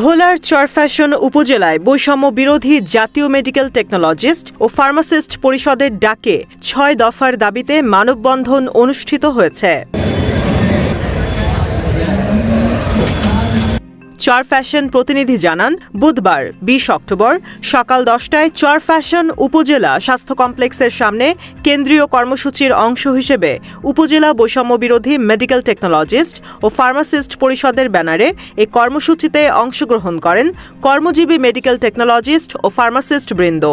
ভোলার চরফ্যাশন উপজেলায় বৈষম্য বিরোধী জাতীয় মেডিকেল টেকনোলজিস্ট ও ফার্মাসিস্ট পরিষদের ডাকে ৬ দফার দাবিতে মানববন্ধন অনুষ্ঠিত হয়েছে। চরফ্যাশন প্রতিনিধি জানান, বুধবার ২০ অক্টোবর সকাল ১০টায় চরফ্যাশন উপজেলা স্বাস্থ্য কমপ্লেক্সের সামনে কেন্দ্রীয় কর্মসূচির অংশ হিসেবে উপজেলা বৈষম্য বিরোধী মেডিকেল টেকনোলজিস্ট ও ফার্মাসিস্ট পরিষদের ব্যানারে এই কর্মসূচিতে অংশগ্রহণ করেন কর্মজীবী মেডিকেল টেকনোলজিস্ট ও ফার্মাসিস্ট বৃন্দ।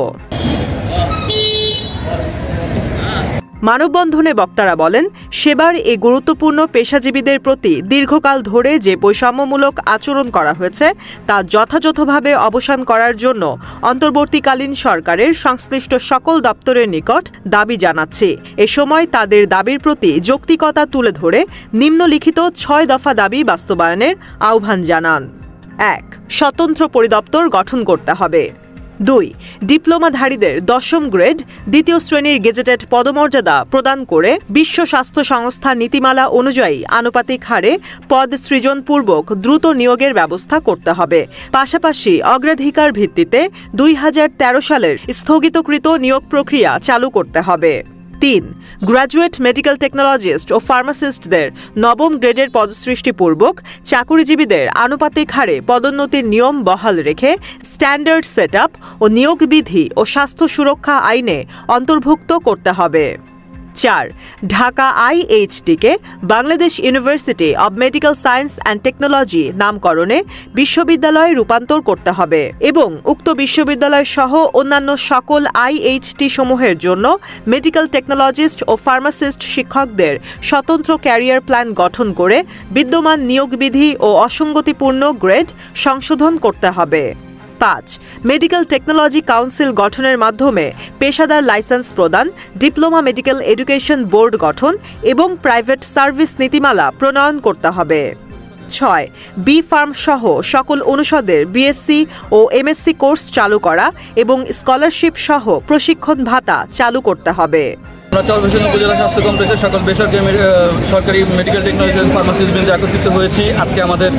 মানববন্ধনে বক্তারা বলেন, সেবার এই গুরুত্বপূর্ণ পেশাজীবীদের প্রতি দীর্ঘকাল ধরে যে বৈষম্যমূলক আচরণ করা হয়েছে তা যথাযথভাবে অবসান করার জন্য অন্তর্বর্তীকালীন সরকারের সংশ্লিষ্ট সকল দপ্তরের নিকট দাবি জানাচ্ছি। এ সময় তাদের দাবির প্রতি যৌক্তিকতা তুলে ধরে নিম্নলিখিত ৬ দফা দাবি বাস্তবায়নের আহ্বান জানান। ১. স্বতন্ত্র পরিদপ্তর গঠন করতে হবে। ২. ডিপ্লোমাধারীদের ১০ম গ্রেড ২য় শ্রেণীর গেজেটেড পদমর্যাদা প্রদান করে বিশ্ব স্বাস্থ্য সংস্থা নীতিমালা অনুযায়ী আনুপাতিক হারে পদ সৃজনপূর্বক দ্রুত নিয়োগের ব্যবস্থা করতে হবে। পাশাপাশি অগ্রাধিকার ভিত্তিতে ২০১৩ সালের স্থগিতকৃত নিয়োগ প্রক্রিয়া চালু করতে হবে। ৩. গ্র্যাজুয়েট মেডিকেল টেকনোলজিস্ট ও ফার্মাসিস্টদের ৯ম গ্রেডের পদসৃষ্টিপূর্বক চাকুরিজীবীদের আনুপাতিক হারে পদোন্নতির নিয়ম বহাল রেখে স্ট্যান্ডার্ড সেটআপ ও নিয়োগ বিধি ও স্বাস্থ্য সুরক্ষা আইনে অন্তর্ভুক্ত করতে হবে। ৪. ঢাকা আইএইচটিকে Bangladesh university of medical science and technology নামকরণে বিশ্ববিদ্যালয়ে রূপান্তর করতে হবে এবং উক্ত বিশ্ববিদ্যালয় সহ অন্যান্য সকল আইএইচটি সমূহের জন্য মেডিকেল টেকনোলজিস্ট ও ফার্মাসিস্ট শিক্ষকদের স্বতন্ত্র ক্যারিয়ার প্ল্যান গঠন করে বিদ্যমান নিয়োগ বিধি ও অসঙ্গতিপূর্ণ গ্রেড সংশোধন করতে হবে। ৫. মেডিকেল টেকনোলজি কাউন্সিল গঠনের মাধ্যমে পেশাদার লাইসেন্স প্রদান, ডিপ্লোমা মেডিকেল এডুকেশন বোর্ড গঠন এবং প্রাইভেট সার্ভিস নীতিমালা প্রণয়ন করতে হবে। ৬. বি ফার্ম সহ সকল অনুষদের বিএসসি ও এমএসসি কোর্স চালু করা এবং স্কলারশিপ সহ প্রশিক্ষণ ভাতা চালু করতে হবে। আমরা চরফ্যাশন উপজেলা স্বাস্থ্য কমপ্লেক্সের সকল বেসরকারি সরকারি মেডিকেল টেকনোলজিস্ট ফার্মাসিস্ট বৃন্দ একত্রিত হয়েছি। আজকে আমাদের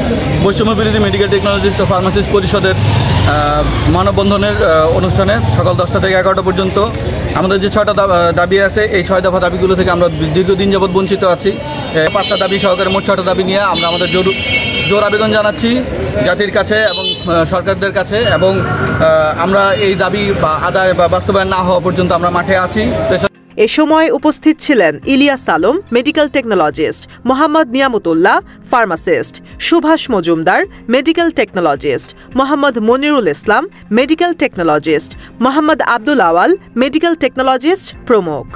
বৈষম্য বিরোধী মেডিকেল টেকনোলজিস্ট ও ফার্মাসিস্ট পরিষদের মানববন্ধনের অনুষ্ঠানে সকাল ১০টা থেকে ১১টা পর্যন্ত আমাদের যে ৬টা দাবি আছে, এই ৬ দফা দাবিগুলো থেকে আমরা দীর্ঘদিন যাবৎ বঞ্চিত আছি। ৫টা দাবি সহকারে মোট ৬টা দাবি নিয়ে আমরা আমাদের জোর আবেদন জানাচ্ছি জাতির কাছে এবং সরকারদের কাছে, এবং আমরা এই দাবি আদায় বা বাস্তবায়ন না হওয়া পর্যন্ত আমরা মাঠে আছি। এ সময় উপস্থিত ছিলেন Ilias Alam medical technologist, Mohammad Niamatullah pharmacist, Subhash Majumdar medical technologist, Mohammad Monirul Islam medical technologist, Mohammad Abdul Awal medical technologist প্রমুখ।